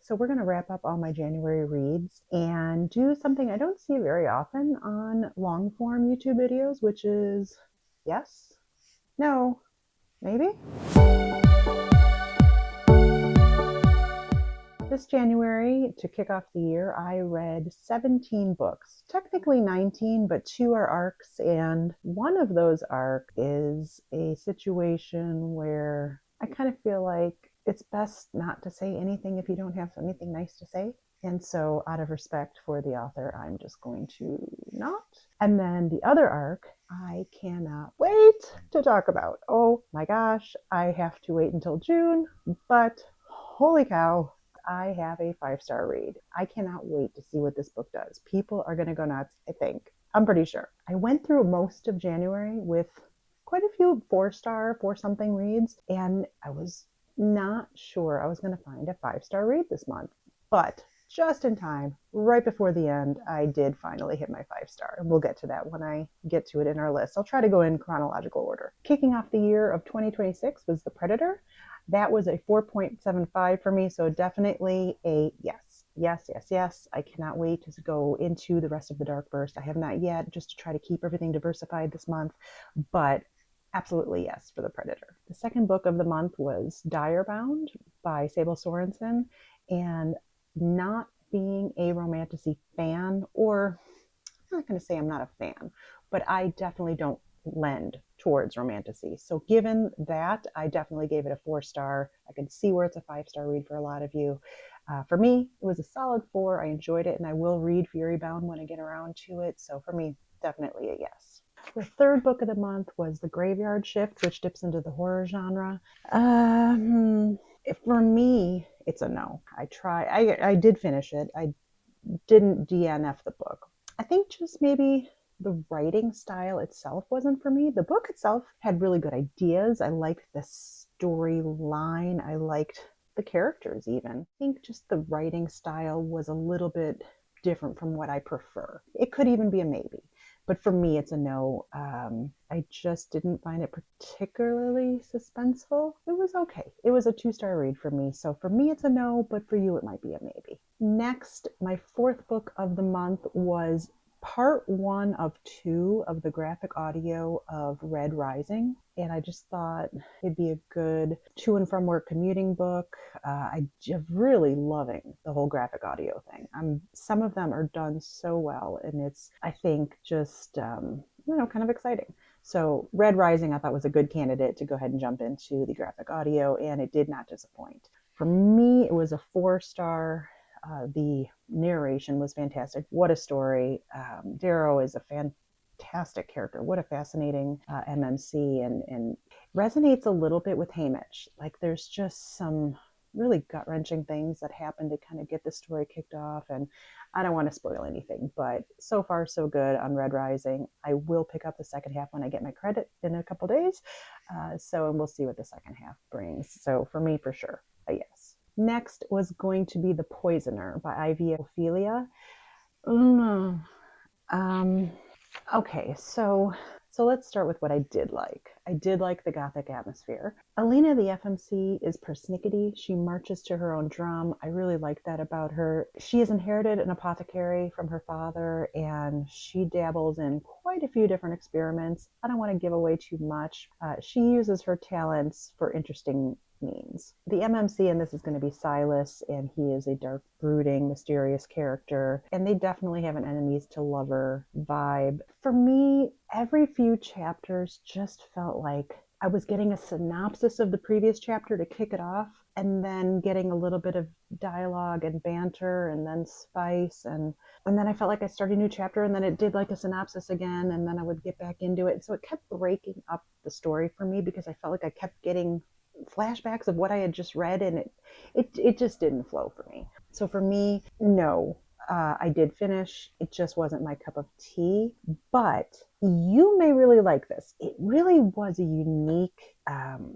So we're going to wrap up all my January reads and do something I don't see very often on long form YouTube videos, which is yes, no, maybe. This January, to kick off the year, I read 17 books. Technically 19, but 2 are arcs, and one of those arcs is a situation where I kind of feel like it's best not to say anything if you don't have anything nice to say. And so, out of respect for the author, I'm just going to not. And then the other arc, I cannot wait to talk about. Oh my gosh, I have to wait until June, but holy cow, I have a 5-star read. I cannot wait to see what this book does. People are going to go nuts, I think. I'm pretty sure. I went through most of January with quite a few 4-star, 4-something reads, and I was not sure I was going to find a 5-star read this month. But just in time, right before the end, I did finally hit my 5-star. And we'll get to that when I get to it in our list. I'll try to go in chronological order. Kicking off the year of 2026 was The Predator. That was a 4.75 for me, so definitely a yes. Yes, yes, yes. I cannot wait to go into the rest of the Darkverse. I have not yet, just to try to keep everything diversified this month, but absolutely yes for The Predator. The second book of the month was Direbound by Sable Sorensen, and not being a Romantasy fan, or I'm not going to say I'm not a fan, but I definitely don't lend towards Romantasy. So given that, I definitely gave it a 4-star. I can see where it's a 5-star read for a lot of you. For me, it was a solid 4. I enjoyed it, and I will read Furybound when I get around to it. So for me, definitely a yes. The third book of the month was The Graveyard Shift, which dips into the horror genre. For me, it's a no. I did finish it. I didn't DNF the book. I think just maybe the writing style itself wasn't for me. The book itself had really good ideas. I liked the storyline. I liked the characters even. I think just the writing style was a little bit different from what I prefer. It could even be a maybe. But for me, it's a no. I just didn't find it particularly suspenseful. It was okay. It was a 2-star read for me. So for me, it's a no, but for you, it might be a maybe. Next, my fourth book of the month was part 1 of 2 of the graphic audio of Red Rising. And I just thought it'd be a good to and from work commuting book. I'm really loving the whole graphic audio thing. Some of them are done so well, and it's, I think, just, kind of exciting. So Red Rising, I thought, was a good candidate to go ahead and jump into the graphic audio, and it did not disappoint. For me, it was a 4-star. The narration was fantastic. What a story. Darrow is a fantastic character. What a fascinating MMC, and resonates a little bit with Haymitch. Like, there's just some really gut-wrenching things that happen to kind of get the story kicked off, and I don't want to spoil anything, but so far so good on Red Rising. I will pick up the second half when I get my credit in a couple days, and we'll see what the second half brings. So for me, for sure, a yes. Next was going to be The Poisoner by Ivy Ophelia. Okay, so let's start with what I did like. I did like the gothic atmosphere. Alina, the FMC, is persnickety. She marches to her own drum. I really like that about her. She has inherited an apothecary from her father, and she dabbles in quite a few different experiments. I don't want to give away too much. She uses her talents for interesting means. The MMC in this is going to be Silas, and he is a dark, brooding, mysterious character, and they definitely have an enemies to lover vibe. For me, every few chapters just felt like I was getting a synopsis of the previous chapter to kick it off, and then getting a little bit of dialogue and banter, and then spice, and then I felt like I started a new chapter, and then it did like a synopsis again, and then I would get back into it. So it kept breaking up the story for me, because I felt like I kept getting flashbacks of what I had just read, and it just didn't flow for me. So for me, no. I did finish. It just wasn't my cup of tea, but you may really like this. It really was a unique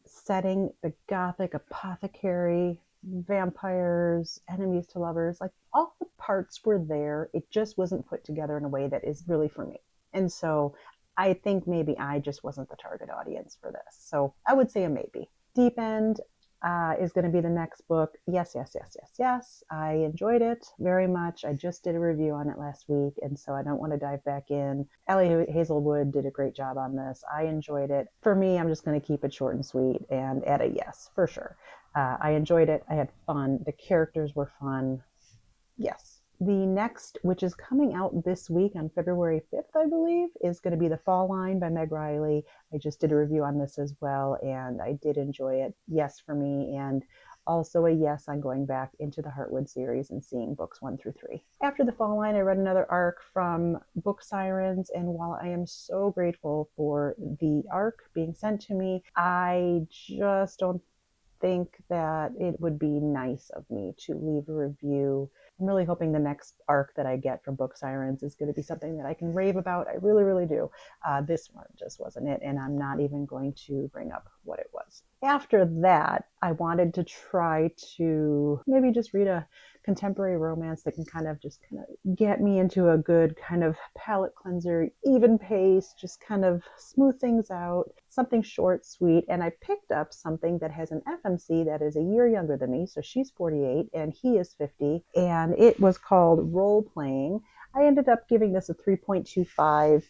setting. The gothic apothecary, vampires, enemies to lovers, like all the parts were there. It just wasn't put together in a way that is really for me. And so I think maybe I just wasn't the target audience for this. So I would say a maybe. Deep End, is going to be the next book. Yes, yes, yes, yes, yes. I enjoyed it very much. I just did a review on it last week, and so I don't want to dive back in. Ellie Hazelwood did a great job on this. I enjoyed it. For me, I'm just going to keep it short and sweet and add a yes, for sure. I enjoyed it. I had fun. The characters were fun. Yes. The next, which is coming out this week on February 5th, I believe, is going to be The Fall Line by Meg Riley. I just did a review on this as well, and I did enjoy it. Yes, for me, and also a yes on going back into the Heartwood series and seeing books 1 through 3. After The Fall Line, I read another arc from Book Sirens, and while I am so grateful for the arc being sent to me, I just don't think that it would be nice of me to leave a review. I'm really hoping the next arc that I get from Book Sirens is going to be something that I can rave about. I really, really do. This one just wasn't it, and I'm not even going to bring up what it was. After that, I wanted to try to maybe just read a contemporary romance that can kind of get me into a good kind of palate cleanser, even pace, just kind of smooth things out, something short, sweet. And I picked up something that has an FMC that is a year younger than me. So she's 48 and he is 50. And it was called Role Playing. I ended up giving this a 3.25.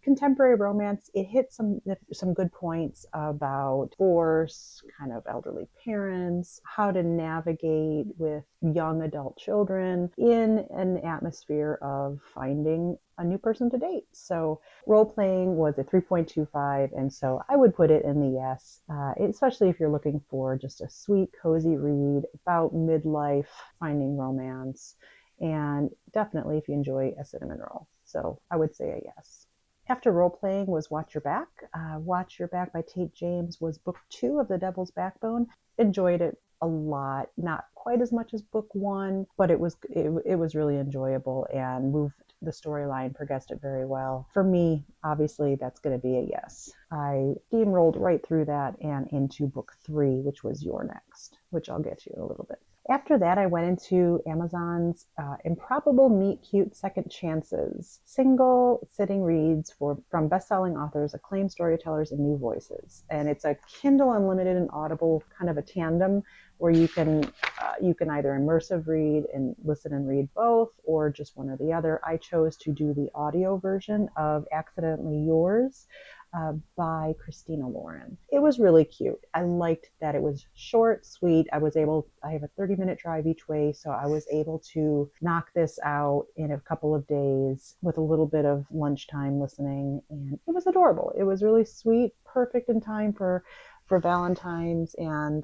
Contemporary romance, it hit some good points about divorce, kind of elderly parents, how to navigate with young adult children in an atmosphere of finding a new person to date. So Role Playing was a 3.25, and so I would put it in the yes, especially if you're looking for just a sweet, cozy read about midlife, finding romance, and definitely if you enjoy a cinnamon roll. So I would say a yes. After Role Playing was Watch Your Back. Watch Your Back by Tate James was book 2 of The Devil's Backbone. Enjoyed it a lot, not quite as much as book 1, but it was really enjoyable and moved the storyline, progressed it very well. For me, obviously, that's going to be a yes. I steamrolled right through that and into book 3, which was Your Next, which I'll get to in a little bit. After that, I went into Amazon's Improbable Meet Cute Second Chances, single sitting reads from best-selling authors, acclaimed storytellers, and new voices. And it's a Kindle Unlimited and Audible kind of a tandem where you can either immersive read and listen and read both, or just one or the other. I chose to do the audio version of Accidentally Yours by Christina Lauren. It was really cute. I liked that it was short, sweet. I have a 30-minute drive each way, so I was able to knock this out in a couple of days with a little bit of lunchtime listening, and it was adorable. It was really sweet, perfect in time for Valentine's, and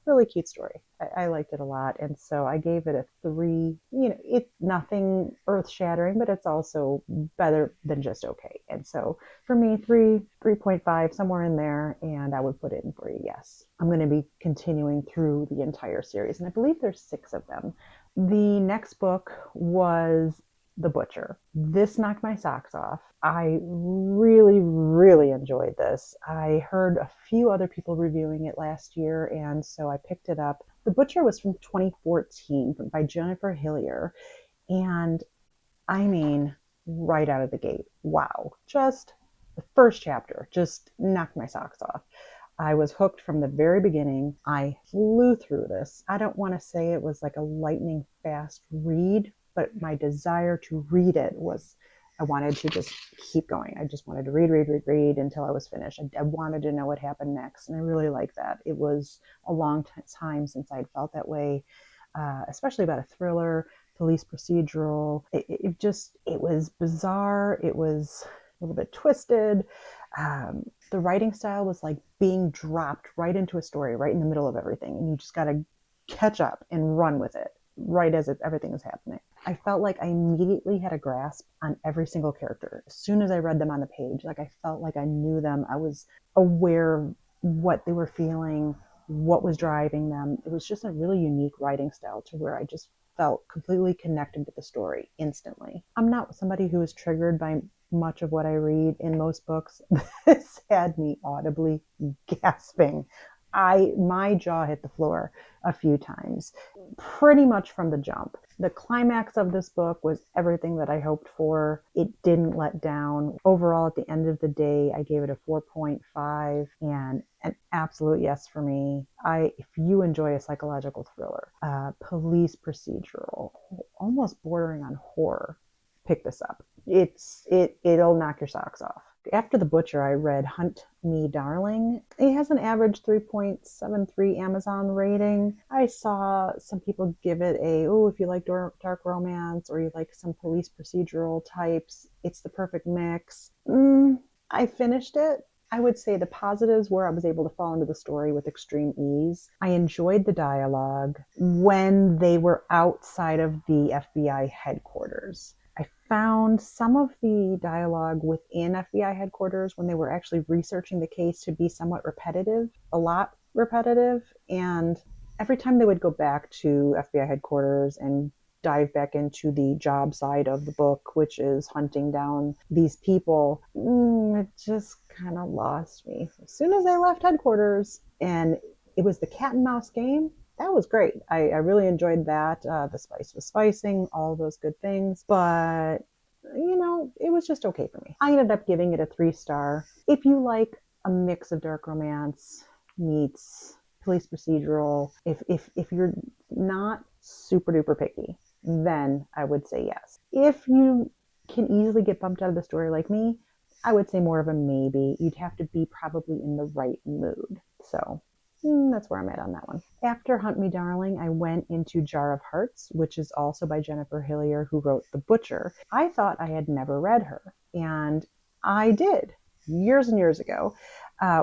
really cute story. I liked it a lot, and so I gave it a 3. It's nothing earth-shattering, but it's also better than just okay. And so for me, 3.5, somewhere in there, and I would put it in for a yes. I'm going to be continuing through the entire series, and I believe there's 6 of them. The next book was The Butcher. This knocked my socks off. I really, really enjoyed this. I heard a few other people reviewing it last year, and so I picked it up. The Butcher was from 2014 by Jennifer Hillier, and I mean, right out of the gate, wow. Just the first chapter just knocked my socks off. I was hooked from the very beginning. I flew through this. I don't want to say it was like a lightning fast read, but my desire to read it was, I wanted to just keep going. I just wanted to read until I was finished. I wanted to know what happened next, and I really like that. It was a long time since I'd felt that way, especially about a thriller, police procedural. It was bizarre. It was a little bit twisted. The writing style was like being dropped right into a story, right in the middle of everything, and you just got to catch up and run with it right as everything is happening. I felt like I immediately had a grasp on every single character. As soon as I read them on the page, like I felt like I knew them. I was aware of what they were feeling, what was driving them. It was just a really unique writing style to where I just felt completely connected with the story instantly. I'm not somebody who is triggered by much of what I read in most books. This had me audibly gasping My jaw hit the floor a few times, pretty much from the jump. The climax of this book was everything that I hoped for. It didn't let down. Overall, at the end of the day, I gave it a 4.5 and an absolute yes for me. If you enjoy a psychological thriller, police procedural, almost bordering on horror, pick this up. It'll knock your socks off. After The Butcher, I read Hunt Me Darling. It has an average 3.73 Amazon rating. I saw some people give it if you like dark romance or you like some police procedural types, it's the perfect mix. I finished it. I would say the positives were I was able to fall into the story with extreme ease. I enjoyed the dialogue when they were outside of the FBI headquarters. I found some of the dialogue within FBI headquarters when they were actually researching the case to be somewhat repetitive, a lot repetitive. And every time they would go back to FBI headquarters and dive back into the job side of the book, which is hunting down these people, it just kind of lost me. As soon as I left headquarters and it was the cat and mouse game, that was great. I really enjoyed that. The spice was spicing, all those good things. But, it was just okay for me. I ended up giving it a 3-star. If you like a mix of dark romance meets police procedural, if you're not super duper picky, then I would say yes. If you can easily get bumped out of the story like me, I would say more of a maybe. You'd have to be probably in the right mood. So that's where I'm at on that one. After Hunt Me Darling, I went into Jar of Hearts, which is also by Jennifer Hillier, who wrote The Butcher. I thought I had never read her, and I did years and years ago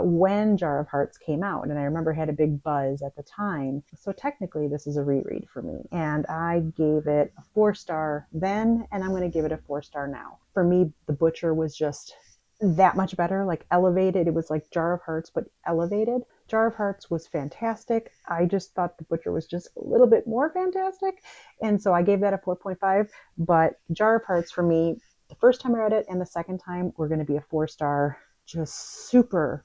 when Jar of Hearts came out, and I remember it had a big buzz at the time. So technically, this is a reread for me, and I gave it a 4-star then, and I'm going to give it a 4-star now. For me, The Butcher was just that much better, like elevated. It was like Jar of Hearts, but elevated. Jar of Hearts was fantastic. I just thought The Butcher was just a little bit more fantastic. And so I gave that a 4.5. But Jar of Hearts for me, the first time I read it and the second time were going to be a 4-star. Just super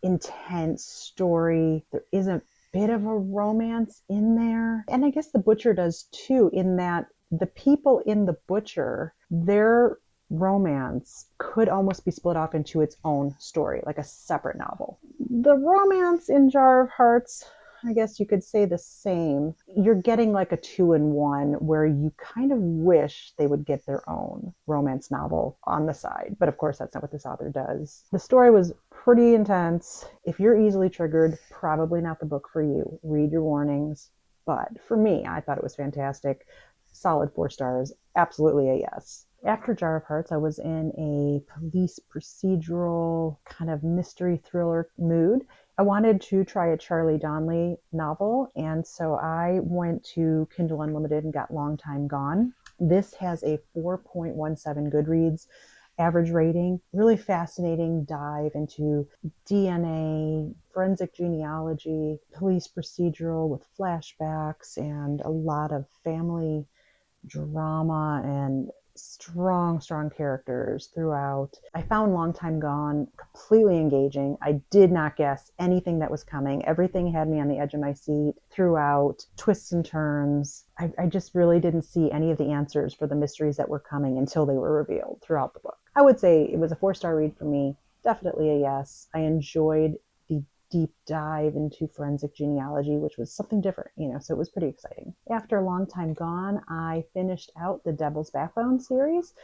intense story. There is a bit of a romance in there. And I guess The Butcher does too, in that the people in The Butcher, their romance could almost be split off into its own story, like a separate novel. The romance in Jar of Hearts, I guess you could say the same. You're getting like a 2-in-1 where you kind of wish they would get their own romance novel on the side. But of course, that's not what this author does. The story was pretty intense. If you're easily triggered, probably not the book for you. Read your warnings. But for me, I thought it was fantastic. Solid 4 stars. Absolutely a yes. After Jar of Hearts, I was in a police procedural kind of mystery thriller mood. I wanted to try a Charlie Donnelly novel, and so I went to Kindle Unlimited and got Long Time Gone. This has a 4.17 Goodreads average rating. Really fascinating dive into DNA, forensic genealogy, police procedural with flashbacks, and a lot of family drama and strong characters throughout. I found Long Time Gone completely engaging. I did not guess anything that was coming. Everything had me on the edge of my seat throughout, twists and turns. I just really didn't see any of the answers for the mysteries that were coming until they were revealed throughout the book. I would say it was a 4-star read for me. Definitely a yes. I enjoyed the deep dive into forensic genealogy, which was something different, so it was pretty exciting. After a Long Time Gone, I finished out the Devil's Backbone series,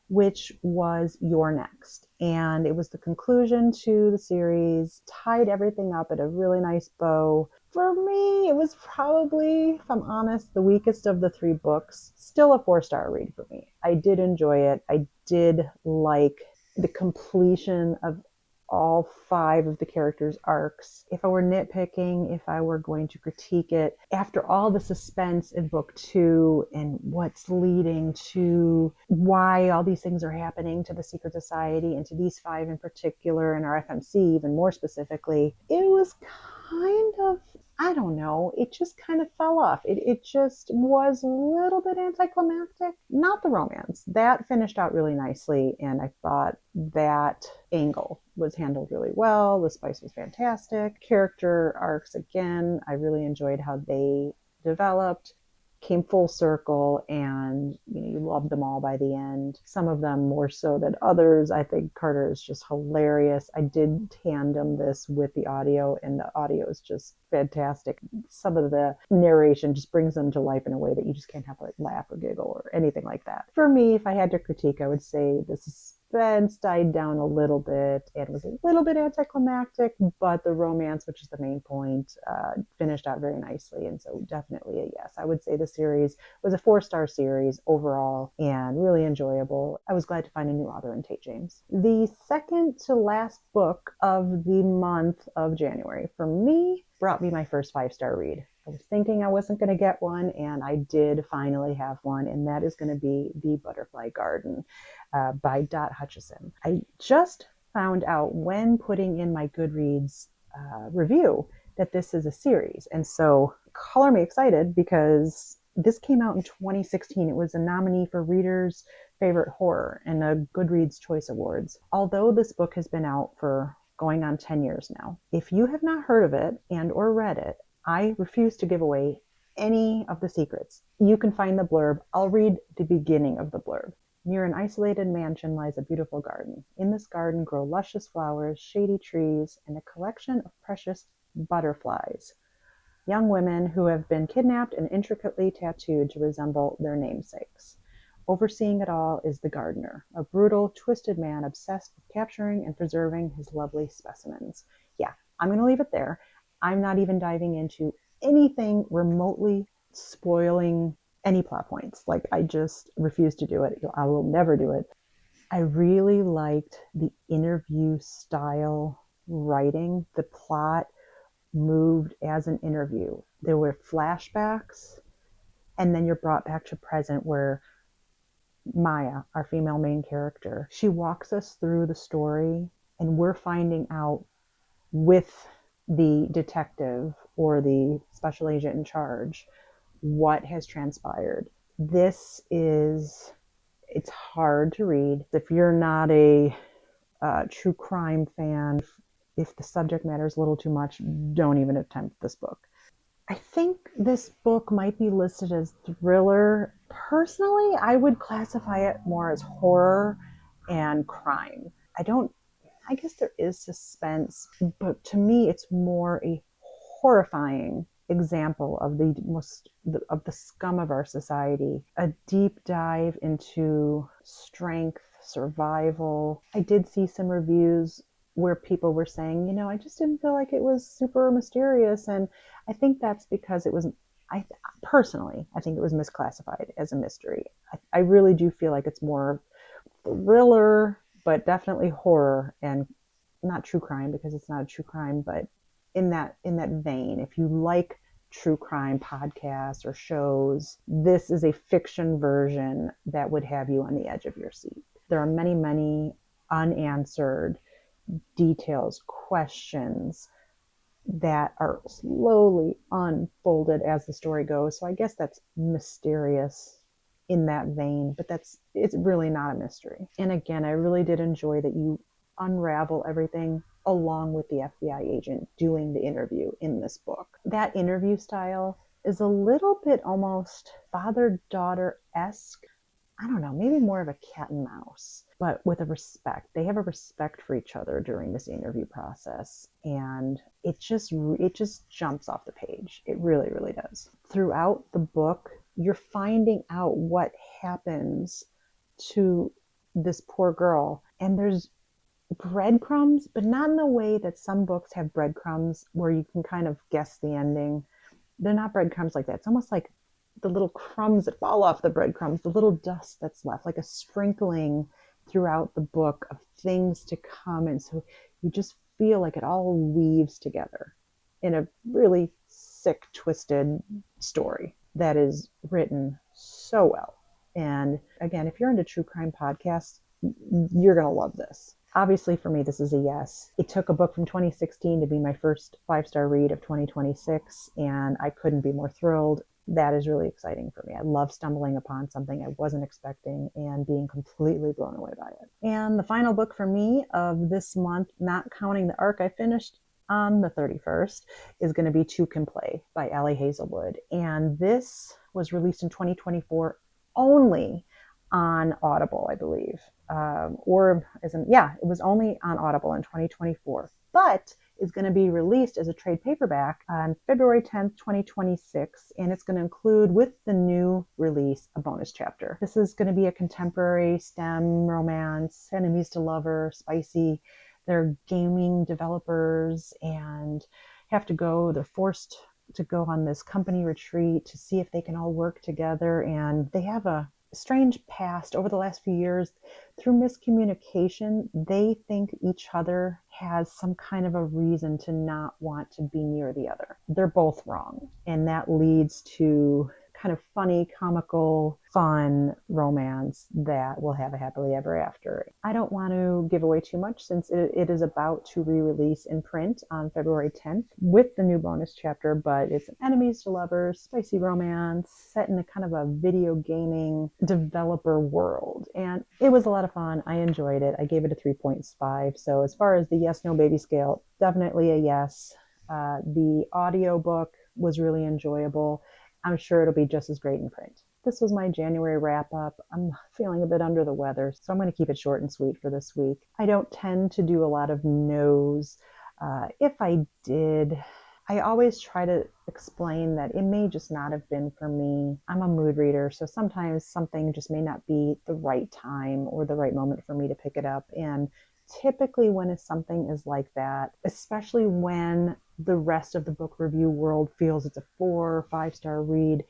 which was You're Next. And it was the conclusion to the series, tied everything up at a really nice bow. For me, it was probably, if I'm honest, the weakest of the 3 books. Still a 4-star read for me. I did enjoy it. I did like the completion of all 5 of the characters' arcs. If I were nitpicking, if I were going to critique it, after all the suspense in book 2 and what's leading to why all these things are happening to the secret society and to these 5 in particular and our FMC even more specifically, it was kind of I don't know, it just kind of fell off. It just was a little bit anticlimactic. Not the romance. That finished out really nicely, and I thought that angle was handled really well. The spice was fantastic. Character arcs, again, I really enjoyed how they developed, came full circle, and you loved them all by the end. Some of them more so than others. I think Carter is just hilarious. I did tandem this with the audio, and the audio is just fantastic. Some of the narration just brings them to life in a way that you just can't have like laugh or giggle or anything like that. For me, if I had to critique, I would say the suspense died down a little bit and was a little bit anticlimactic, but the romance, which is the main point, finished out very nicely. And so definitely a yes. I would say the series was a 4-star series overall and really enjoyable. I was glad to find a new author in Tate James. The second to last book of the month of January for me brought me my first 5-star read. I was thinking I wasn't going to get one, and I did finally have one, and that is going to be The Butterfly Garden by Dot Hutchison. I just found out when putting in my Goodreads review that this is a series, and so color me excited because this came out in 2016. It was a nominee for Reader's Favorite Horror in the Goodreads Choice Awards. Although this book has been out for going on 10 years now, if you have not heard of it and or read it, I refuse to give away any of the secrets. You can find the blurb. I'll read the beginning of the blurb. Near an isolated mansion lies a beautiful garden. In this garden grow luscious flowers, shady trees, and a collection of precious butterflies. Young women who have been kidnapped and intricately tattooed to resemble their namesakes. Overseeing it all is the gardener, a brutal, twisted man obsessed with capturing and preserving his lovely specimens. Yeah, I'm going to leave it there. I'm not even diving into anything remotely spoiling any plot points. Like, I just refuse to do it. I will never do it. I really liked the interview style writing. The plot moved as an interview. There were flashbacks, and then you're brought back to present where Maya, our female main character, she walks us through the story, and we're finding out with the detective or the special agent in charge what has transpired. It's hard to read. If you're not a true crime fan, if the subject matter is a little too much, don't even attempt this book. I think this book might be listed as thriller. Personally, I would classify it more as horror and crime. I guess there is suspense, but to me, it's more a horrifying example of the scum of our society. A deep dive into strength, survival. I did see some reviews where people were saying, I just didn't feel like it was super mysterious, and I think that's because it was. Personally, I think it was misclassified as a mystery. I really do feel like it's more thriller, but definitely horror, and not true crime because it's not a true crime, but in that vein. If you like true crime podcasts or shows, this is a fiction version that would have you on the edge of your seat. There are many, many unanswered details, questions that are slowly unfolded as the story goes. So I guess that's mysterious in that vein, but it's really not a mystery. And again, I really did enjoy that you unravel everything along with the FBI agent doing the interview in this book. That interview style is a little bit almost father-daughter-esque. I don't know, maybe more of a cat and mouse, but with a respect. They have a respect for each other during this interview process, and it just jumps off the page. It really, really does. Throughout the book, you're finding out what happens to this poor girl, and there's breadcrumbs, but not in the way that some books have breadcrumbs where you can kind of guess the ending. They're not breadcrumbs like that. It's almost like the little crumbs that fall off the breadcrumbs, the little dust that's left, like a sprinkling throughout the book of things to come. And so you just feel like it all weaves together in a really sick, twisted story that is written so well. And again, if you're into true crime podcasts, you're going to love this. Obviously, for me, this is a yes. It took a book from 2016 to be my first 5-star read of 2026, and I couldn't be more thrilled. That is really exciting for me. I love stumbling upon something I wasn't expecting and being completely blown away by it. And the final book for me of this month, not counting the arc I finished on the 31st, is going to be Two Can Play by Ali Hazelwood. And this was released in 2024 only on Audible, I believe. It was only on Audible in 2024, but is going to be released as a trade paperback on February 10th, 2026, and it's going to include, with the new release, a bonus chapter. This is going to be a contemporary STEM romance, enemies to lover, spicy. They're gaming developers and they're forced to go on this company retreat to see if they can all work together, and they have a strange past. Over the last few years, through miscommunication, they think each other has some kind of a reason to not want to be near the other. They're both wrong, and that leads to kind of funny, comical, fun romance that will have a happily ever after. I don't want to give away too much since it is about to re-release in print on February 10th with the new bonus chapter, but it's an enemies to lovers, spicy romance set in a kind of a video gaming developer world. And it was a lot of fun. I enjoyed it. I gave it a 3.5. So as far as the yes, no baby scale, definitely a yes. The audiobook was really enjoyable. I'm sure it'll be just as great in print. This was my January wrap up. I'm feeling a bit under the weather, so I'm going to keep it short and sweet for this week. I don't tend to do a lot of no's. If I did, I always try to explain that it may just not have been for me. I'm a mood reader, so sometimes something just may not be the right time or the right moment for me to pick it up. And typically when something is like that, especially when the rest of the book review world feels it's a 4 or 5-star read,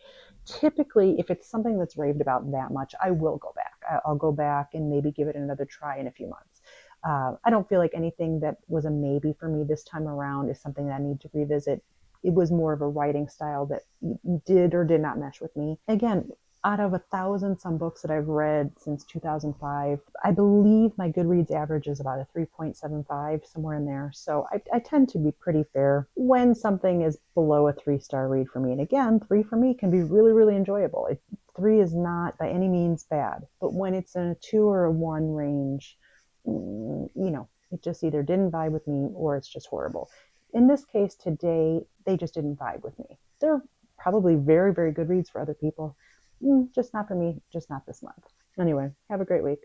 typically if it's something that's raved about that much, I will go back. I'll go back and maybe give it another try in a few months. I don't feel like anything that was a maybe for me this time around is something that I need to revisit. It was more of a writing style that did or did not mesh with me. Again, out of 1,000 some books that I've read since 2005, I believe my Goodreads average is about a 3.75, somewhere in there. So I tend to be pretty fair when something is below a 3-star read for me. And again, 3 for me can be really, really enjoyable. 3 is not by any means bad, but when it's in a 2 or a 1 range, it just either didn't vibe with me or it's just horrible. In this case today, they just didn't vibe with me. They're probably very, very good reads for other people. Just not for me, just not this month. Anyway, have a great week.